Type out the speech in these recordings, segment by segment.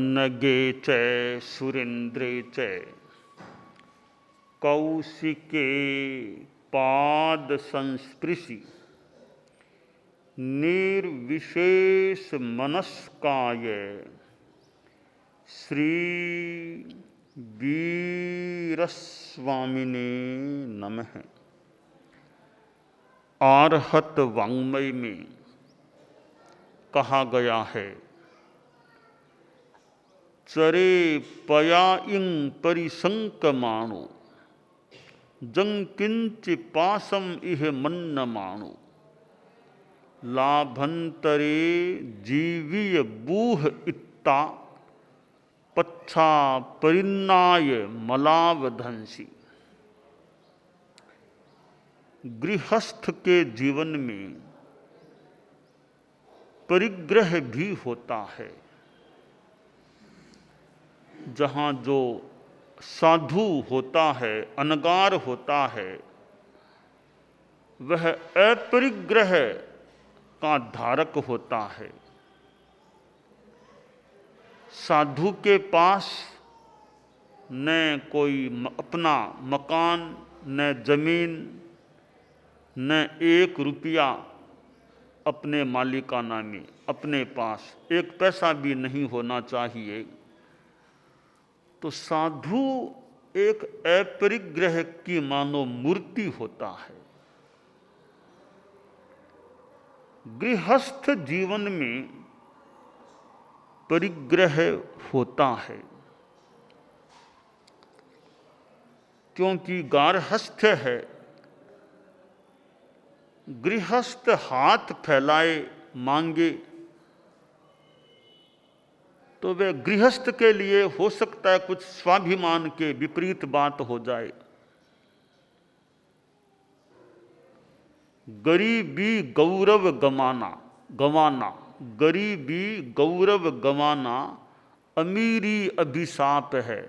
पन्नगे च सुरेन्द्रे च कौशिके पाद संस्पृशि निर्विशेष मनस्काय श्री वीरस्वामिने नमः। आर्हत वाङ्मय में कहा गया है, चरे पया इंग परिसंकमाणु जंकिंच पासम इह मन्न माणु लाभंतरे जीवीय बूह इत्ता पच्छा परिन्नाय मलावधंसी। गृहस्थ के जीवन में परिग्रह भी होता है। जहाँ जो साधु होता है, अनगार होता है, वह अपरिग्रह का धारक होता है। साधु के पास न कोई अपना मकान, न जमीन, न 1 रुपया अपने मालिकाना में, अपने पास 1 पैसा भी नहीं होना चाहिए। तो साधु एक अपरिग्रह की मानो मूर्ति होता है। गृहस्थ जीवन में परिग्रह होता है, क्योंकि गार्हस्थ्य है। गृहस्थ हाथ फैलाए मांगे तो वह गृहस्थ के लिए हो सकता है कुछ स्वाभिमान के विपरीत बात हो जाए। गरीबी गौरव गवाना, गरीबी गौरव गवाना अमीरी अभिशाप है।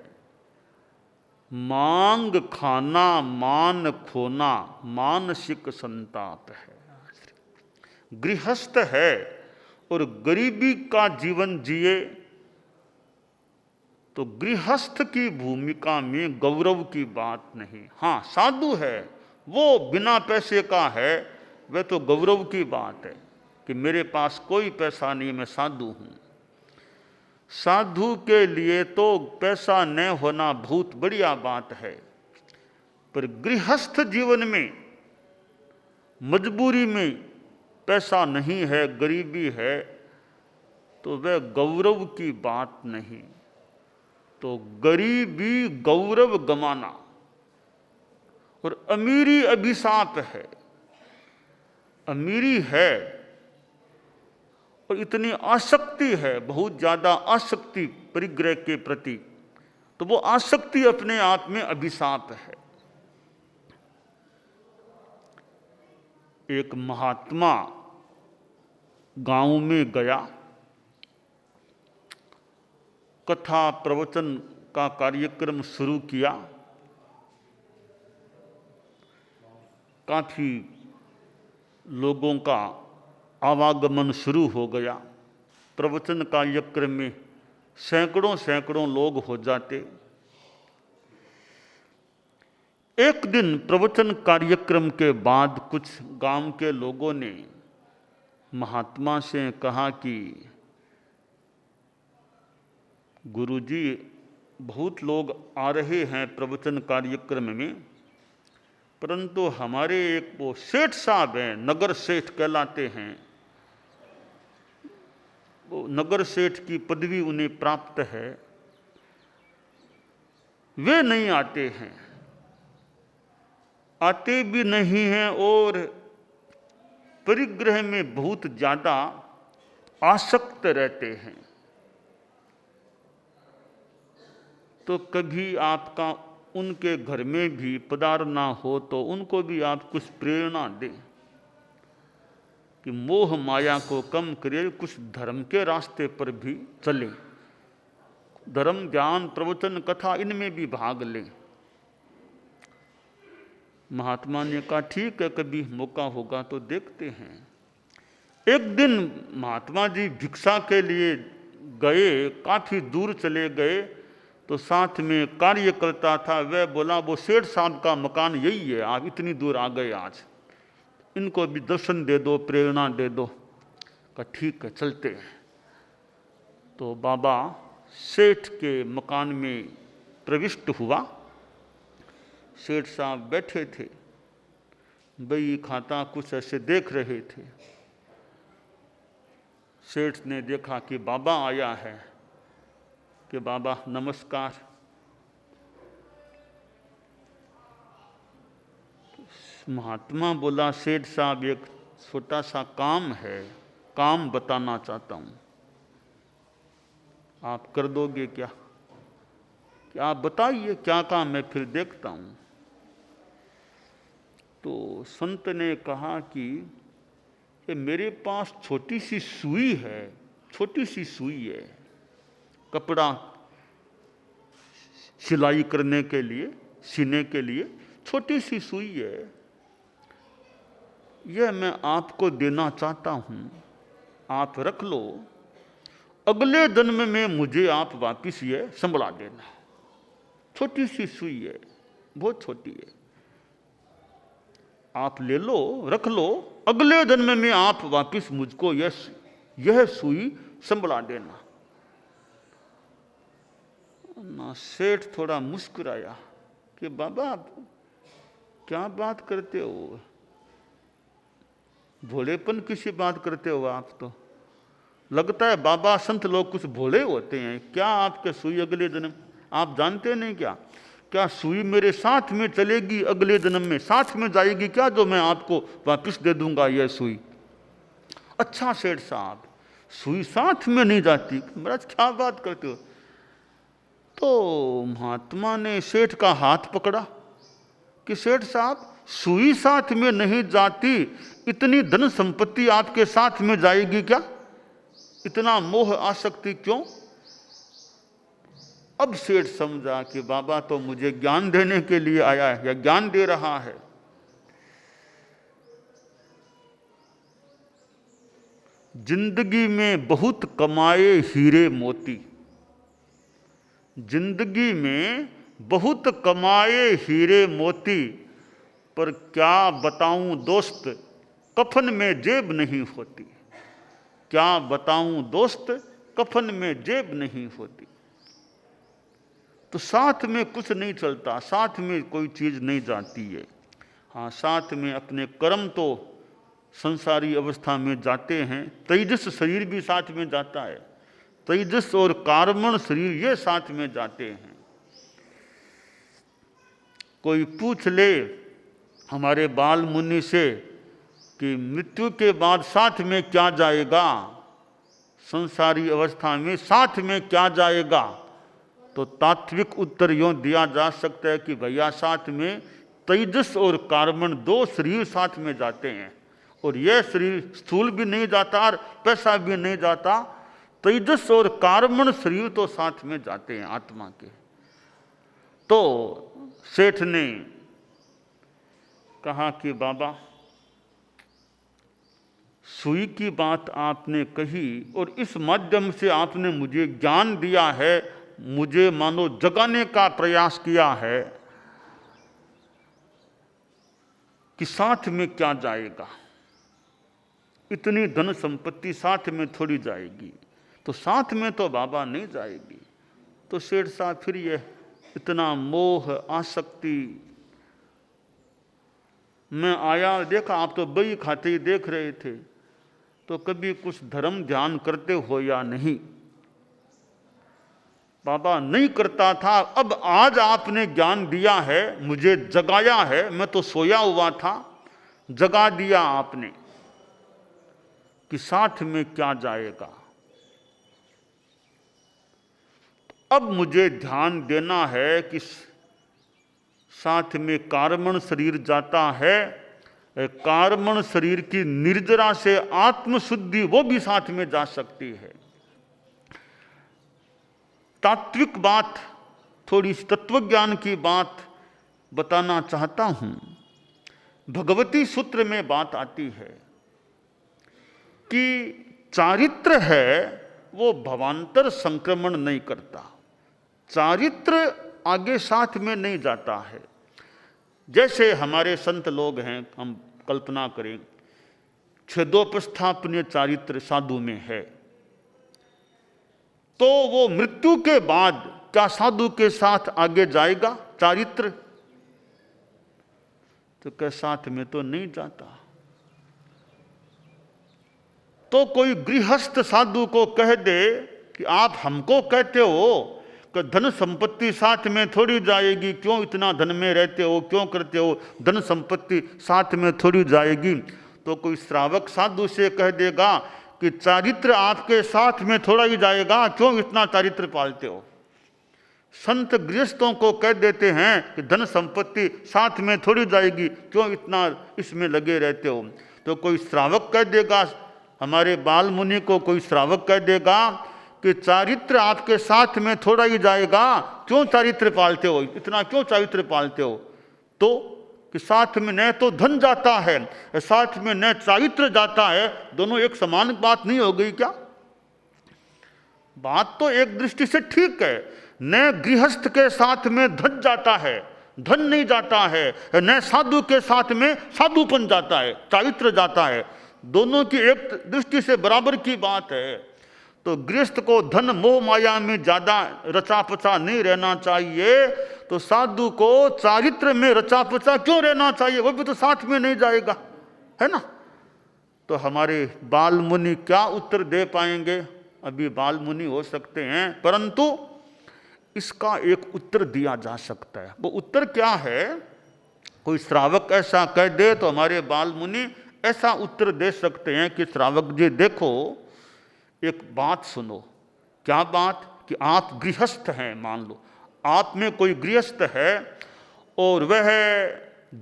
मांग खाना मान खोना मानसिक संताप है। गृहस्थ है और गरीबी का जीवन जिए तो गृहस्थ की भूमिका में गौरव की बात नहीं। हाँ, साधु है वो बिना पैसे का है, वह तो गौरव की बात है कि मेरे पास कोई पैसा नहीं, मैं साधु हूँ। साधु के लिए तो पैसा न होना बहुत बढ़िया बात है, पर गृहस्थ जीवन में मजबूरी में पैसा नहीं है, गरीबी है, तो वह गौरव की बात नहीं। तो गरीबी गौरव गमाना और अमीरी अभिशाप है। अमीरी है और इतनी आसक्ति है, बहुत ज्यादा आसक्ति परिग्रह के प्रति, तो वो आसक्ति अपने आप में अभिशाप है। एक महात्मा गांव में गया, कथा प्रवचन का कार्यक्रम शुरू किया। काफी लोगों का आवागमन शुरू हो गया। प्रवचन कार्यक्रम में सैकड़ों लोग हो जाते। एक दिन प्रवचन कार्यक्रम के बाद कुछ गांव के लोगों ने महात्मा से कहा कि गुरुजी, बहुत लोग आ रहे हैं प्रवचन कार्यक्रम में, परंतु हमारे एक वो सेठ साहब हैं, नगर सेठ कहलाते हैं, वो नगर सेठ की पदवी उन्हें प्राप्त है, वे नहीं आते हैं, आते भी नहीं हैं और परिग्रह में बहुत ज्यादा आसक्त रहते हैं। तो कभी आपका उनके घर में भी पधारना हो तो उनको भी आप कुछ प्रेरणा दें कि मोह माया को कम करें, कुछ धर्म के रास्ते पर भी चलें, धर्म ज्ञान प्रवचन कथा इनमें भी भाग लें। महात्मा ने कहा ठीक है, कभी मौका होगा तो देखते हैं। एक दिन महात्मा जी भिक्षा के लिए गए, काफ़ी दूर चले गए, तो साथ में कार्य करता था, वह बोला वो सेठ साहब का मकान यही है, आप इतनी दूर आ गए आज, इनको भी दर्शन दे दो, प्रेरणा दे दो। कहा ठीक है चलते हैं। तो बाबा सेठ के मकान में प्रविष्ट हुआ। सेठ साहब बैठे थे, बही खाता कुछ ऐसे देख रहे थे। सेठ ने देखा कि बाबा आया है, कि बाबा नमस्कार। महात्मा बोला सेठ साहब एक छोटा सा काम है, काम बताना चाहता हूँ, आप कर दोगे क्या? कि आप बताइए क्या काम है, फिर देखता हूँ। तो संत ने कहा कि मेरे पास छोटी सी सुई है, छोटी सी सुई है, कपड़ा सिलाई करने के लिए, सीने के लिए छोटी सी सुई है, यह मैं आपको देना चाहता हूँ, आप रख लो, अगले जन्म में मुझे आप वापिस ये संभला देना। छोटी सी सुई है, बहुत छोटी है, आप ले लो, रख लो, अगले जन्म में आप वापिस मुझको यह सुई संभला देना। ना सेठ थोड़ा मुस्कुराया कि बाबा आप क्या बात करते हो, भोलेपन किसी बात करते हो आप, तो लगता है बाबा संत लोग कुछ भोले होते हैं क्या? आपके सुई अगले जन्म आप जानते नहीं क्या? क्या सुई मेरे साथ में चलेगी अगले जन्म में, साथ में जाएगी क्या, जो मैं आपको वापस दे दूंगा यह सुई? अच्छा सेठ साहब, सुई साथ में नहीं जाती? महाराज क्या बात करते हो? तो महात्मा ने सेठ का हाथ पकड़ा कि सेठ साहब सुई साथ में नहीं जाती, इतनी धन संपत्ति आपके साथ में जाएगी क्या? इतना मोह आसक्ति क्यों? अब सेठ समझा कि बाबा तो मुझे ज्ञान देने के लिए आया है या ज्ञान दे रहा है। जिंदगी में बहुत कमाए हीरे मोती, जिंदगी में बहुत कमाए हीरे मोती, पर क्या बताऊं दोस्त कफन में जेब नहीं होती। क्या बताऊं दोस्त कफन में जेब नहीं होती। तो साथ में कुछ नहीं चलता, साथ में कोई चीज नहीं जाती है। हाँ, साथ में अपने कर्म तो संसारी अवस्था में जाते हैं, तेजस शरीर भी साथ में जाता है, तेजस और कार्मण शरीर ये साथ में जाते हैं। कोई पूछ ले हमारे बाल मुनि से कि मृत्यु के बाद साथ में क्या जाएगा, संसारी अवस्था में साथ में क्या जाएगा, तो तात्विक उत्तर यूं दिया जा सकता है कि भैया साथ में तेजस और कार्बन दो शरीर साथ में जाते हैं, और यह शरीर स्थूल भी नहीं जाता और पैसा भी नहीं जाता, तेजस और कार्बन शरीर तो साथ में जाते हैं आत्मा के। तो सेठ ने कहा कि बाबा सुई की बात आपने कही और इस माध्यम से आपने मुझे ज्ञान दिया है, मुझे मानो जगाने का प्रयास किया है कि साथ में क्या जाएगा, इतनी धन संपत्ति साथ में थोड़ी जाएगी, तो साथ में तो बाबा नहीं जाएगी। तो सेठ साहब फिर यह इतना मोह आसक्ति, मैं आया देखा आप तो बही खाते ही देख रहे थे, तो कभी कुछ धर्म ध्यान करते हो या नहीं? बाबा नहीं करता था, अब आज आपने ज्ञान दिया है, मुझे जगाया है, मैं तो सोया हुआ था, जगा दिया आपने कि साथ में क्या जाएगा। अब मुझे ध्यान देना है कि साथ में कार्बन शरीर जाता है, कार्बन शरीर की निर्जरा से आत्मशुद्धि वो भी साथ में जा सकती है। तात्विक बात, थोड़ी तत्वज्ञान की बात बताना चाहता हूं। भगवती सूत्र में बात आती है कि चारित्र है वो भवांतर संक्रमण नहीं करता, चारित्र आगे साथ में नहीं जाता है। जैसे हमारे संत लोग हैं, हम कल्पना करें छेदोपस्थापनीय चारित्र साधु में है, तो वो मृत्यु के बाद क्या साधु के साथ आगे जाएगा चारित्र? तो क्या साथ में तो नहीं जाता। तो कोई गृहस्थ साधु को कह दे कि आप हमको कहते हो कि धन संपत्ति साथ में थोड़ी जाएगी, क्यों इतना धन में रहते हो, क्यों करते हो, धन संपत्ति साथ में थोड़ी जाएगी। तो कोई श्रावक साधु से कह देगा कि चारित्र आपके साथ में थोड़ा ही जाएगा, क्यों इतना चारित्र पालते हो। संत गृहस्थों को कह देते हैं कि धन संपत्ति साथ में थोड़ी जाएगी, क्यों इतना इसमें लगे रहते हो। तो कोई श्रावक कह देगा, हमारे बाल मुनि को कोई श्रावक कह देगा कि चारित्र आपके साथ में थोड़ा ही जाएगा, क्यों चारित्र पालते हो, इतना क्यों चारित्र पालते हो। तो कि साथ में न तो धन जाता है, साथ में न चारित्र जाता है, दोनों एक समान बात नहीं हो गई क्या? बात तो एक दृष्टि से ठीक है, न गृहस्थ के साथ में धन जाता है, धन नहीं जाता है, न साधु के साथ में साधुपन जाता है, चारित्र जाता है। दोनों की एक दृष्टि से बराबर की बात है। तो गृहस्थ को धन मोह माया में ज्यादा रचा पचा नहीं रहना चाहिए, तो साधु को चारित्र में रचा पचा क्यों रहना चाहिए, वो भी तो साथ में नहीं जाएगा, है ना। तो हमारे बाल मुनि क्या उत्तर दे पाएंगे? अभी बाल मुनि हो सकते हैं, परंतु इसका एक उत्तर दिया जा सकता है। वो उत्तर क्या है? कोई श्रावक ऐसा कह दे तो हमारे बाल मुनि ऐसा उत्तर दे सकते हैं कि श्रावक जी देखो, एक बात सुनो। क्या बात? कि आप गृहस्थ हैं, मान लो आप में कोई गृहस्थ है और वह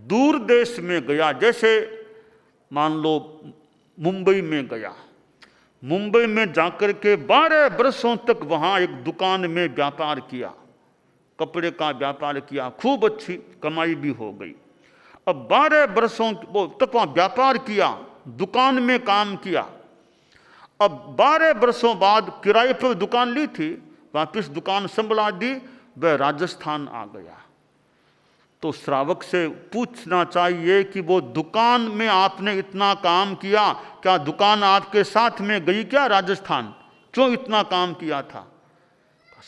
दूर देश में गया, जैसे मान लो मुंबई में गया, मुंबई में जाकर के 12 वर्षों तक वहाँ एक दुकान में व्यापार किया, कपड़े का व्यापार किया, खूब अच्छी कमाई भी हो गई। अब 12 वर्षों तक वहाँ व्यापार किया, दुकान में काम किया। अब 12 वर्षों बाद किराए पर दुकान ली थी, वापिस दुकान संभला दी, वह राजस्थान आ गया। तो श्रावक से पूछना चाहिए कि वो दुकान में आपने इतना काम किया, क्या दुकान आपके साथ में गई क्या राजस्थान? क्यों इतना काम किया था?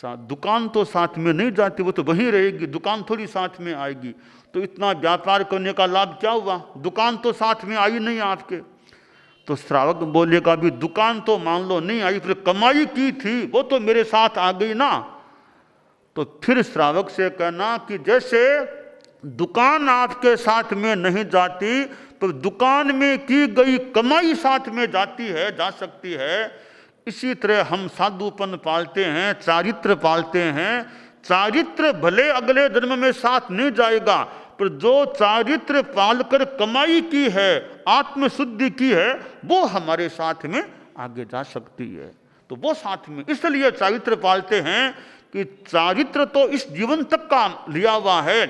दुकान तो साथ में नहीं जाती, वो तो वहीं रहेगी, दुकान थोड़ी साथ में आएगी। तो इतना व्यापार करने का लाभ क्या हुआ? दुकान तो साथ में आई नहीं आपके। तो श्रावक बोलेगा भी दुकान तो मान लो नहीं आई, फिर कमाई की थी वो तो मेरे साथ आ गई ना। तो फिर श्रावक से कहना कि जैसे दुकान आपके साथ में नहीं जाती, तो दुकान में की गई कमाई साथ में जाती है, जा सकती है। इसी तरह हम साधुपन पालते हैं, चारित्र पालते हैं। चारित्र भले अगले जन्म में साथ नहीं जाएगा, पर जो चारित्र पालकर कमाई की है, आत्मशुद्धि की है, वो हमारे साथ में आगे जा सकती है। तो वो साथ में इसलिए चारित्र पालते हैं कि चारित्र तो इस जीवन तक का लिया हुआ है,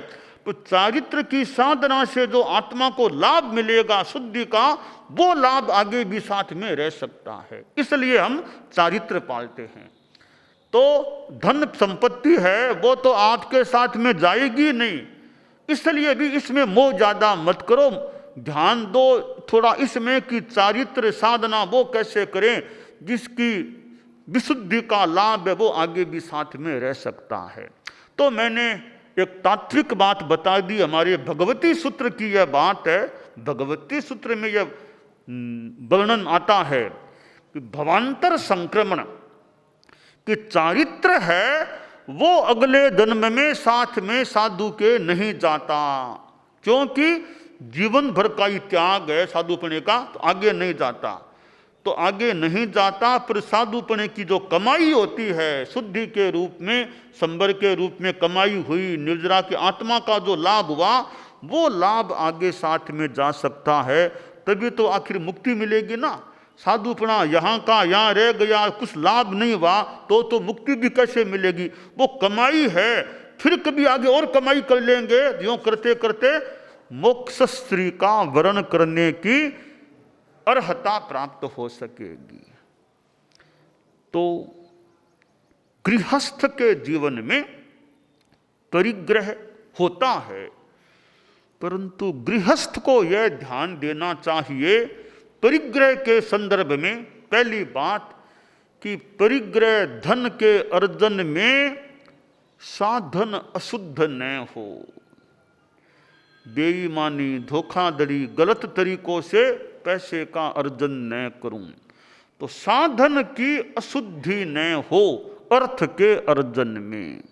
तो चारित्र की साधना से जो आत्मा को लाभ मिलेगा शुद्धि का, वो लाभ आगे भी साथ में रह सकता है। इसलिए हम चारित्र पालते हैं। तो धन संपत्ति है वो तो आपके साथ में जाएगी नहीं, इसलिए भी इसमें मोह ज्यादा मत करो, ध्यान दो थोड़ा इसमें कि चारित्र साधना वो कैसे करें जिसकी विशुद्धि का लाभ है वो आगे भी साथ में रह सकता है। तो मैंने एक तात्विक बात बता दी, हमारे भगवती सूत्र की यह बात है। भगवती सूत्र में यह वर्णन आता है कि भवांतर संक्रमण कि चारित्र है वो अगले जन्म में साथ में साधु के नहीं जाता, क्योंकि जीवन भर का ही त्याग है साधुपने का, तो आगे नहीं जाता। तो आगे नहीं जाता, पर साधुपने की जो कमाई होती है शुद्धि के रूप में, संबर के रूप में कमाई हुई, निर्जरा की आत्मा का जो लाभ हुआ, वो लाभ आगे साथ में जा सकता है। तभी तो आखिर मुक्ति मिलेगी ना। साधुपना यहाँ का यहाँ रह गया, कुछ लाभ नहीं हुआ, तो मुक्ति भी कैसे मिलेगी? वो कमाई है, फिर कभी आगे और कमाई कर लेंगे, यूँ करते करते मोक्ष स्त्री का वर्ण करने की अर्हता प्राप्त हो सकेगी। तो गृहस्थ के जीवन में परिग्रह होता है, परंतु गृहस्थ को यह ध्यान देना चाहिए परिग्रह के संदर्भ में, पहली बात कि परिग्रह धन के अर्जन में साधन अशुद्ध न हो। बेईमानी, धोखाधड़ी, गलत तरीकों से पैसे का अर्जन न करूं, तो साधन की अशुद्धि न हो अर्थ के अर्जन में।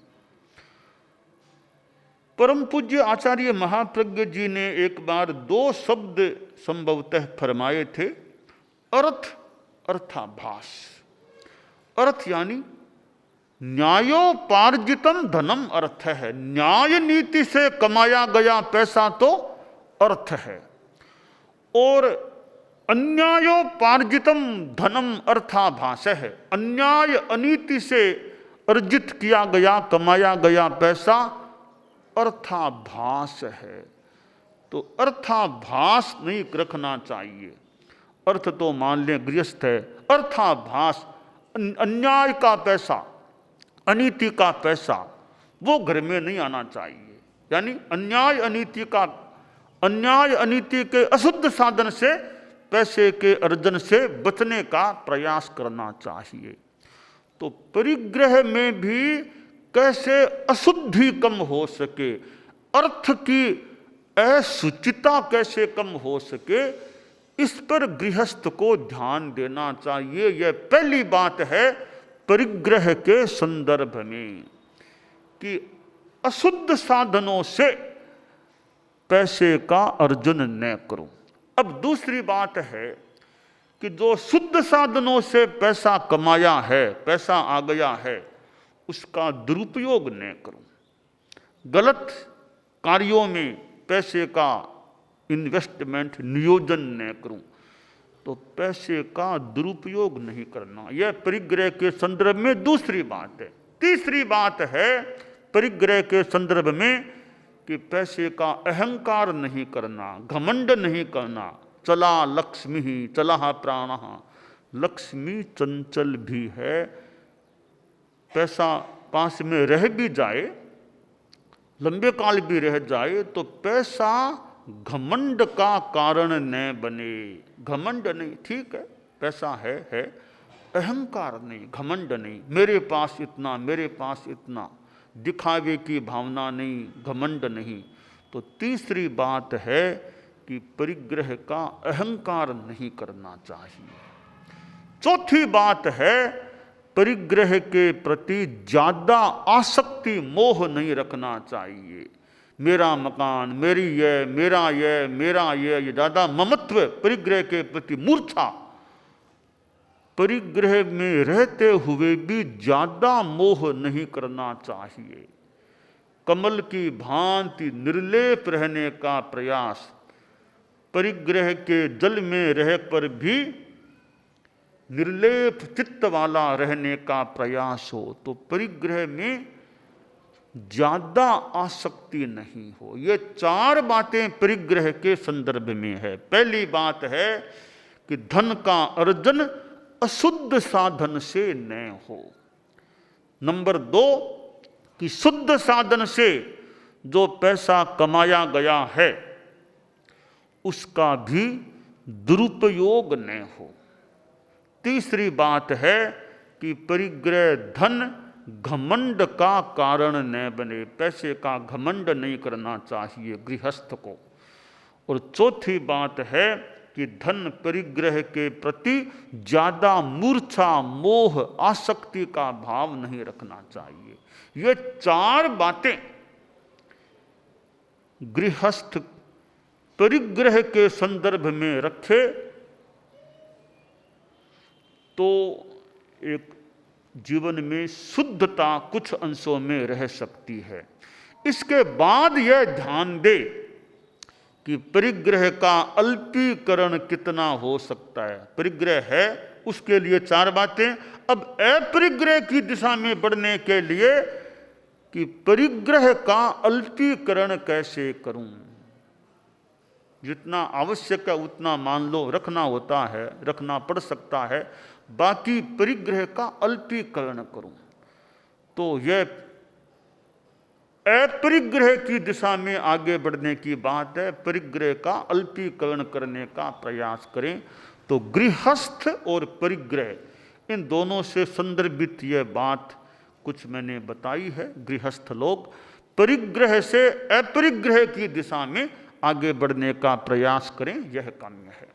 परम पूज्य आचार्य महाप्रज्ञ जी ने एक बार दो शब्द संभवतः फरमाए थे, अर्थ अर्थाभास। अर्थ यानी न्यायोपार्जितम धनम अर्थ है, न्याय नीति से कमाया गया पैसा तो अर्थ है, और अन्यायोपार्जितम धनम अर्थाभास है, अन्याय अनीति से अर्जित किया गया कमाया गया पैसा अर्थाभास है। तो अर्थाभास नहीं रखना चाहिए। अर्थ तो मान लें गृहस्थ है, अर्थाभास अन्याय का पैसा, अनीति का पैसा वो घर में नहीं आना चाहिए। यानी अन्याय अनीति के अशुद्ध साधन से पैसे के अर्जन से बचने का प्रयास करना चाहिए। तो परिग्रह में भी कैसे अशुद्धि कम हो सके, अर्थ की असुचिता कैसे कम हो सके, इस पर गृहस्थ को ध्यान देना चाहिए। यह पहली बात है परिग्रह के संदर्भ में कि अशुद्ध साधनों से पैसे का अर्जन न करो। अब दूसरी बात है कि जो शुद्ध साधनों से पैसा कमाया है, पैसा आ गया है, उसका दुरुपयोग न करो। गलत कार्यों में पैसे का इन्वेस्टमेंट नियोजन न करूं, तो पैसे का दुरुपयोग नहीं करना। यह परिग्रह के संदर्भ में दूसरी बात है। तीसरी बात है परिग्रह के संदर्भ में कि पैसे का अहंकार नहीं करना, घमंड नहीं करना। चला लक्ष्मी ही चला प्राण, लक्ष्मी चंचल भी है। पैसा पास में रह भी जाए, लंबे काल भी रह जाए, तो पैसा घमंड का कारण न बने। घमंड नहीं, ठीक है पैसा है, अहंकार नहीं, घमंड नहीं, मेरे पास इतना, दिखावे की भावना नहीं, घमंड नहीं। तो तीसरी बात है कि परिग्रह का अहंकार नहीं करना चाहिए। चौथी बात है परिग्रह के प्रति ज्यादा आसक्ति, मोह नहीं रखना चाहिए। मेरा मकान, मेरी ये, मेरा ये ज्यादा ममत्व, परिग्रह के प्रति मूर्छा, परिग्रह में रहते हुए भी ज्यादा मोह नहीं करना चाहिए। कमल की भांति निर्लेप रहने का प्रयास, परिग्रह के जल में रह पर भी निर्लेप चित्त वाला रहने का प्रयास हो, तो परिग्रह में ज्यादा आसक्ति नहीं हो। ये चार बातें परिग्रह के संदर्भ में है। पहली बात है कि धन का अर्जन अशुद्ध साधन से न हो। नंबर 2 कि शुद्ध साधन से जो पैसा कमाया गया है उसका भी दुरुपयोग न हो। तीसरी बात है कि परिग्रह धन घमंड का कारण न बने, पैसे का घमंड नहीं करना चाहिए गृहस्थ को। और चौथी बात है कि धन परिग्रह के प्रति ज्यादा मूर्छा, मोह, आसक्ति का भाव नहीं रखना चाहिए। ये चार बातें गृहस्थ परिग्रह के संदर्भ में रखे तो एक जीवन में शुद्धता कुछ अंशों में रह सकती है। इसके बाद यह ध्यान दे कि परिग्रह का अल्पीकरण कितना हो सकता है। परिग्रह है उसके लिए चार बातें। अब अपरिग्रह की दिशा में बढ़ने के लिए कि परिग्रह का अल्पीकरण कैसे करूं, जितना आवश्यक है उतना मान लो रखना होता है, रखना पड़ सकता है, बाकी परिग्रह का अल्पीकरण करूं। तो यह अपरिग्रह की दिशा में आगे बढ़ने की बात है, परिग्रह का अल्पीकरण करने का प्रयास करें। तो गृहस्थ और परिग्रह इन दोनों से संदर्भित यह बात कुछ मैंने बताई है। गृहस्थ लोग परिग्रह से अपरिग्रह की दिशा में आगे बढ़ने का प्रयास करें, यह काम्य है।